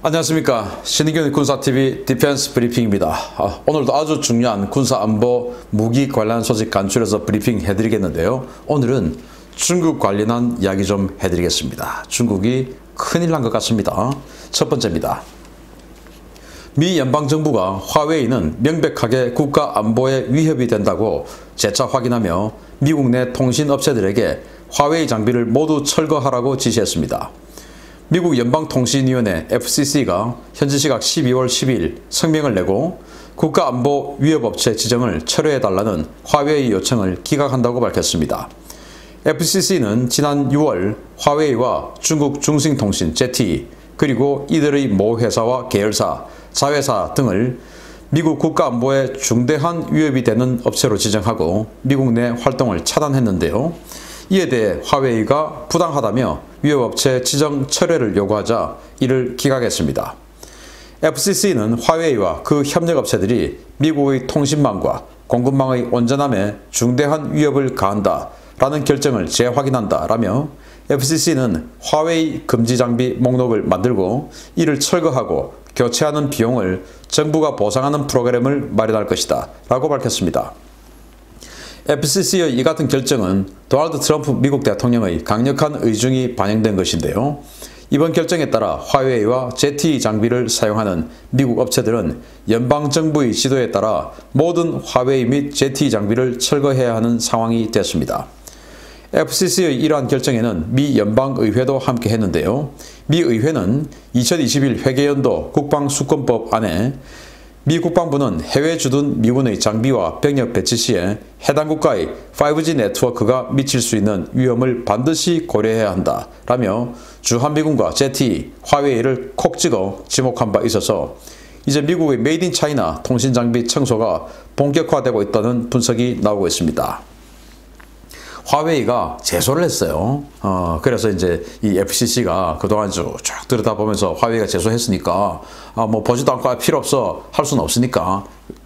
안녕하십니까. 신의균 군사TV 디펜스 브리핑입니다. 오늘도 아주 중요한 군사안보 무기 관련 소식 간추려서 브리핑 해드리겠는데요. 오늘은 중국 관련한 이야기 좀 해드리겠습니다. 중국이 큰일 난 것 같습니다. 첫 번째입니다. 미 연방정부가 화웨이는 명백하게 국가안보에 위협이 된다고 재차 확인하며 미국 내 통신업체들에게 화웨이 장비를 모두 철거하라고 지시했습니다. 미국 연방통신위원회 FCC가 현지 시각 12월 12일 성명을 내고 국가안보 위협업체 지정을 철회해달라는 화웨이 요청을 기각한다고 밝혔습니다. FCC는 지난 6월 화웨이와 중국 중싱통신 ZTE 그리고 이들의 모 회사와 계열사, 자회사 등을 미국 국가안보에 중대한 위협이 되는 업체로 지정하고 미국 내 활동을 차단했는데요. 이에 대해 화웨이가 부당하다며 위협업체 지정 철회를 요구하자 이를 기각했습니다. FCC는 화웨이와 그 협력업체들이 미국의 통신망과 공급망의 온전함에 중대한 위협을 가한다 라는 결정을 재확인한다 라며 FCC는 화웨이 금지 장비 목록을 만들고 이를 철거하고 교체하는 비용을 정부가 보상하는 프로그램을 마련할 것이다 라고 밝혔습니다. FCC의 이 같은 결정은 도널드 트럼프 미국 대통령의 강력한 의중이 반영된 것인데요. 이번 결정에 따라 화웨이와 ZTE 장비를 사용하는 미국 업체들은 연방정부의 지도에 따라 모든 화웨이 및 ZTE 장비를 철거해야 하는 상황이 됐습니다. FCC의 이러한 결정에는 미 연방의회도 함께 했는데요. 미 의회는 2021 회계연도 국방수권법 안에 미 국방부는 해외 주둔 미군의 장비와 병력 배치 시에 해당 국가의 5G 네트워크가 미칠 수 있는 위험을 반드시 고려해야 한다 라며 주한미군과 ZTE, 화웨이를 콕 찍어 지목한 바 있어서 이제 미국의 메이드 인 차이나 통신장비 청소가 본격화되고 있다는 분석이 나오고 있습니다. 화웨이가 제소를 했어요. 그래서 이제 이 FCC가 그동안 쭉 들여다보면서 화웨이가 제소했으니까 뭐 보지도 않고 필요 없어 할 수는 없으니까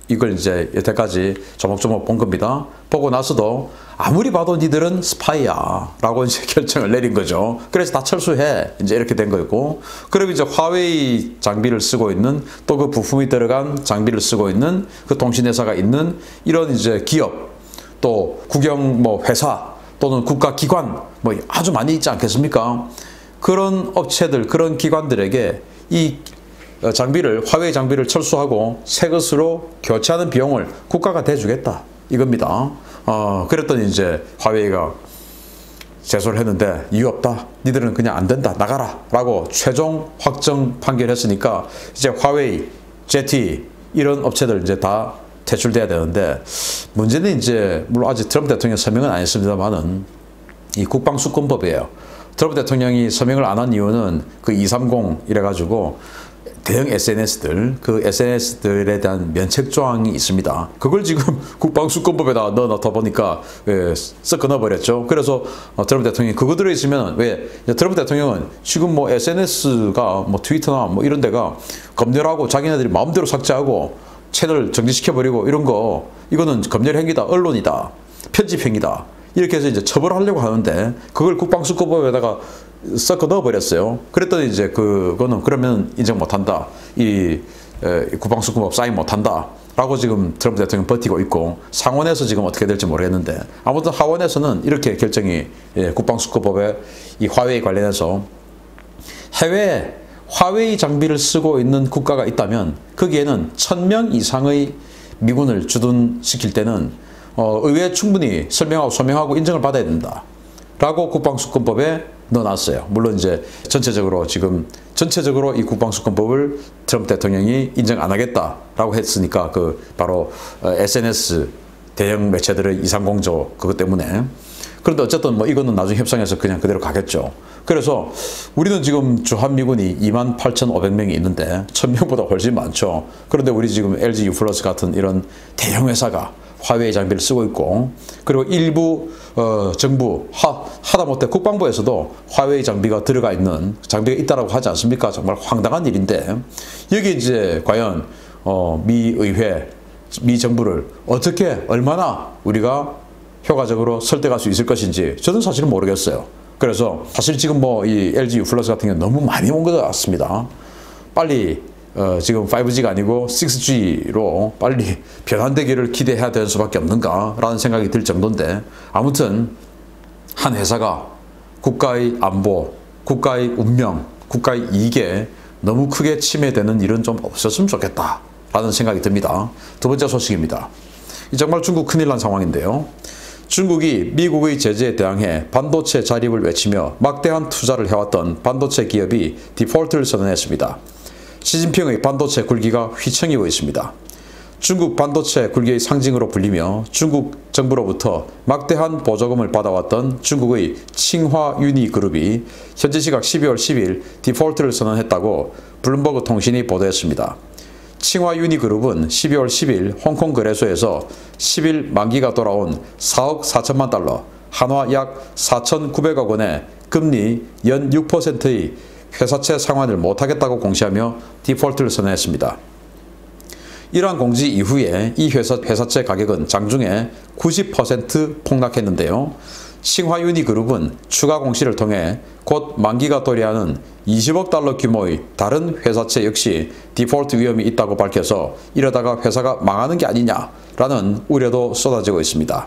이걸 이제 여태까지 조목조목 본 겁니다. 보고 나서도 아무리 봐도 니들은 스파이야 라고 이제 결정을 내린 거죠. 그래서 다 철수해 이제 이렇게 된 거였고, 그럼 이제 화웨이 장비를 쓰고 있는 또 그 부품이 들어간 장비를 쓰고 있는 그 통신회사가 있는 이런 이제 기업 또 국영 뭐 회사 또는 국가기관 뭐 아주 많이 있지 않겠습니까? 그런 업체들, 그런 기관들에게 이 장비를, 화웨이 장비를 철수하고 새 것으로 교체하는 비용을 국가가 대주겠다 이겁니다. 그랬더니 이제 화웨이가 제소를 했는데 이유 없다. 니들은 그냥 안 된다. 나가라. 라고 최종 확정 판결했으니까 이제 화웨이, ZTE 이런 업체들 이제 다 퇴출돼야 되는데, 문제는 이제 물론 아직 트럼프 대통령 서명은 안 했습니다만은 이 국방수권법이에요. 트럼프 대통령이 서명을 안 한 이유는 그 230 이래가지고 대형 SNS들, 그 SNS들에 대한 면책 조항이 있습니다. 그걸 지금 국방수권법에다 넣어놓다 보니까 썩어 넣어버렸죠. 그래서 트럼프 대통령이 그거 들어있으면 왜 트럼프 대통령은 지금 뭐 SNS가 뭐 트위터나 뭐 이런 데가 검열하고 자기네들이 마음대로 삭제하고 채널 정지시켜버리고 이런 거, 이거는 검열 행위다, 언론이다, 편집 행위다 이렇게 해서 이제 처벌하려고 하는데 그걸 국방수권법에다가 섞어 넣어버렸어요. 그랬더니 이제 그거는 그러면 인정 못한다, 이 국방수권법 사인 못한다 라고 지금 트럼프 대통령 버티고 있고, 상원에서 지금 어떻게 될지 모르겠는데 아무튼 하원에서는 이렇게 결정이 국방수권법에 이 화웨이 관련해서 해외에 화웨이 장비를 쓰고 있는 국가가 있다면 거기에는 1000명 이상의 미군을 주둔시킬 때는 의회에 충분히 설명하고 소명하고 인정을 받아야 된다 라고 국방수권법에 넣어놨어요. 물론 이제 전체적으로 이 국방수권법을 트럼프 대통령이 인정 안 하겠다라고 했으니까 그 바로 SNS 대형 매체들의 230조 그것 때문에. 그런데 어쨌든 뭐 이거는 나중에 협상해서 그냥 그대로 가겠죠. 그래서 우리는 지금 주한미군이 28,500명이 있는데 1000명보다 훨씬 많죠. 그런데 우리 지금 LG U+ 같은 이런 대형 회사가 화웨이 장비를 쓰고 있고, 그리고 일부 정부 하다못해 국방부에서도 화웨이 장비가 들어가 있는 장비가 있다라고 하지 않습니까? 정말 황당한 일인데 여기 이제 과연 미 의회, 미 정부를 어떻게 얼마나 우리가 효과적으로 설득할 수 있을 것인지 저는 사실은 모르겠어요. 그래서 사실 지금 뭐 이 LG U+ 같은 경우는 너무 많이 온 것 같습니다. 빨리 지금 5G가 아니고 6G로 빨리 변환되기를 기대해야 될 수밖에 없는가라는 생각이 들 정도인데, 아무튼 한 회사가 국가의 안보, 국가의 운명, 국가의 이익에 너무 크게 침해되는 일은 좀 없었으면 좋겠다라는 생각이 듭니다. 두 번째 소식입니다. 정말 중국 큰일 난 상황인데요. 중국이 미국의 제재에 대항해 반도체 자립을 외치며 막대한 투자를 해왔던 반도체 기업이 디폴트를 선언했습니다. 시진핑의 반도체 굴기가 휘청이고 있습니다. 중국 반도체 굴기의 상징으로 불리며 중국 정부로부터 막대한 보조금을 받아왔던 중국의 칭화 유니그룹이 현지 시각 12월 10일 디폴트를 선언했다고 블룸버그 통신이 보도했습니다. 칭화 유니그룹은 12월 10일 홍콩 거래소에서 10일 만기가 돌아온 4억 4천만 달러, 한화 약 4,900억 원의 금리 연 6%의 회사채 상환을 못하겠다고 공시하며 디폴트를 선언했습니다. 이러한 공지 이후에 이 회사채 가격은 장중에 90% 폭락했는데요. 칭화유니그룹은 추가 공시를 통해 곧 만기가 도래하는 20억 달러 규모의 다른 회사채 역시 디폴트 위험이 있다고 밝혀서 이러다가 회사가 망하는 게 아니냐라는 우려도 쏟아지고 있습니다.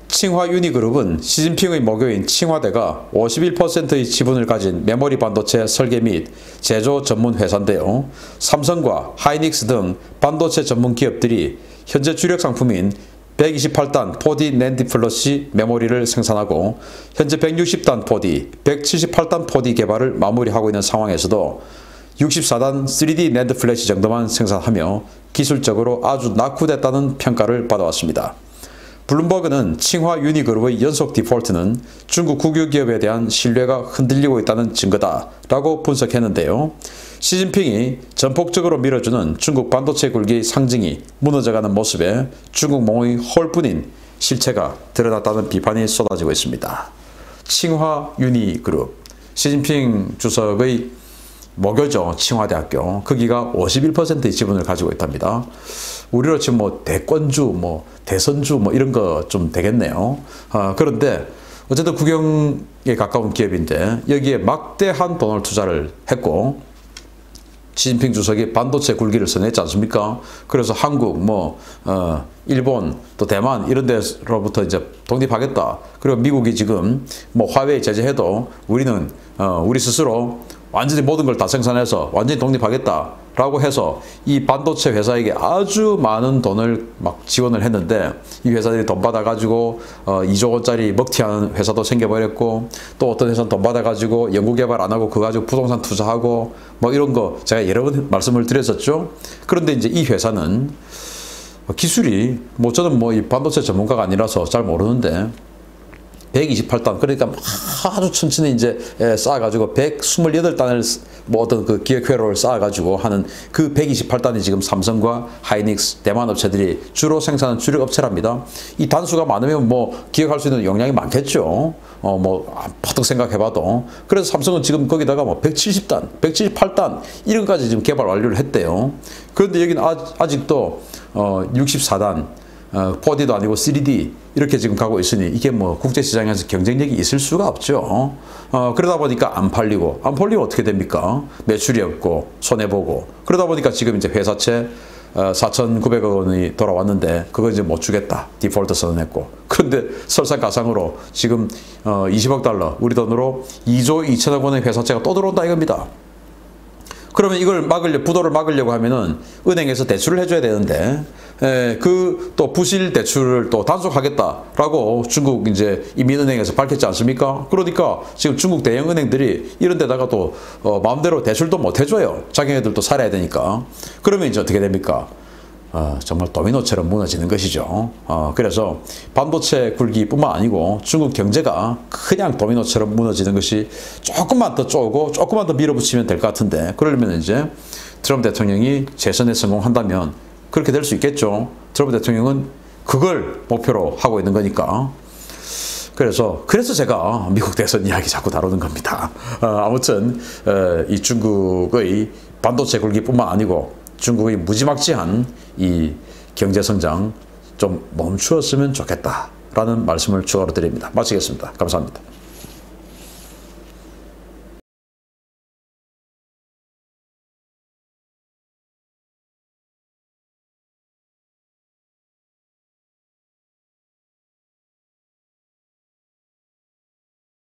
칭화유니그룹은 시진핑의 모교인 칭화대가 51%의 지분을 가진 메모리 반도체 설계 및 제조 전문 회사인데요. 삼성과 하이닉스 등 반도체 전문 기업들이 현재 주력 상품인 128단 4D 낸드 플러시 메모리를 생산하고 현재 160단 4D, 178단 4D 개발을 마무리하고 있는 상황에서도 64단 3D 낸드 플래시 정도만 생산하며 기술적으로 아주 낙후됐다는 평가를 받아왔습니다. 블룸버그는 칭화 유니그룹의 연속 디폴트는 중국 국유기업에 대한 신뢰가 흔들리고 있다는 증거다라고 분석했는데요. 시진핑이 전폭적으로 밀어주는 중국 반도체 굴기의 상징이 무너져가는 모습에 중국몽의 헐뿐인 실체가 드러났다는 비판이 쏟아지고 있습니다. 칭화 유니그룹, 시진핑 주석의 모교죠. 칭화대학교. 거기가 51%의 지분을 가지고 있답니다. 우리로 지금 뭐 대권주, 뭐 대선주 뭐 이런 거 좀 되겠네요. 그런데 어쨌든 국영에 가까운 기업인데 여기에 막대한 돈을 투자를 했고 시진핑 주석이 반도체 굴기를 선언했지 않습니까? 그래서 한국, 일본, 또 대만 이런 데로부터 이제 독립하겠다. 그리고 미국이 지금 뭐 화웨이 제재해도 우리는 우리 스스로 완전히 모든 걸 다 생산해서 완전히 독립하겠다라고 해서 이 반도체 회사에게 아주 많은 돈을 막 지원을 했는데 이 회사들이 돈 받아가지고 2조 원짜리 먹튀하는 회사도 생겨버렸고 또 어떤 회사는 돈 받아가지고 연구개발 안 하고 그거 가지고 부동산 투자하고 뭐 이런 거 제가 여러 번 말씀을 드렸었죠. 그런데 이제 이 회사는 기술이 저는 이 반도체 전문가가 아니라서 잘 모르는데 128단, 그러니까 아주 천천히 이제 쌓아가지고 128단을 어떤 그 기획회로를 쌓아가지고 하는 그 128단이 지금 삼성과 하이닉스, 대만 업체들이 주로 생산하는 주력 업체랍니다. 이 단수가 많으면 기획할 수 있는 용량이 많겠죠. 퍼뜩 생각해봐도. 그래서 삼성은 지금 거기다가 170단, 178단 이런 까지 지금 개발 완료를 했대요. 그런데 여기는 아직도 64단, 4D도 아니고 3D 이렇게 지금 가고 있으니 이게 국제시장에서 경쟁력이 있을 수가 없죠. 그러다 보니까 안 팔리고 어떻게 됩니까? 매출이 없고 손해보고 그러다 보니까 지금 이제 회사채 4,900억 원이 돌아왔는데 그거 이제 못 주겠다. 디폴트 선언했고. 그런데 설상가상으로 지금 20억 달러 우리 돈으로 2조 2천억 원의 회사채가 또 들어온다 이겁니다. 그러면 이걸 부도를 막으려고 하면은 은행에서 대출을 해줘야 되는데, 그 또 부실 대출을 또 단속하겠다라고 중국 이제 인민은행에서 밝혔지 않습니까? 그러니까 지금 중국 대형 은행들이 이런 데다가 또 마음대로 대출도 못 해줘요. 자기네들도 살아야 되니까. 그러면 이제 어떻게 됩니까? 정말 도미노처럼 무너지는 것이죠. 그래서 반도체 굴기뿐만 아니고 중국 경제가 그냥 도미노처럼 무너지는 것이 조금만 더 쪼고 조금만 더 밀어붙이면 될 것 같은데 그러려면 이제 트럼프 대통령이 재선에 성공한다면 그렇게 될 수 있겠죠. 트럼프 대통령은 그걸 목표로 하고 있는 거니까. 그래서 제가 미국 대선 이야기 자꾸 다루는 겁니다. 아무튼 이 중국의 반도체 굴기뿐만 아니고 중국의 무지막지한 이 경제성장 좀 멈추었으면 좋겠다라는 말씀을 추가로 드립니다. 마치겠습니다. 감사합니다.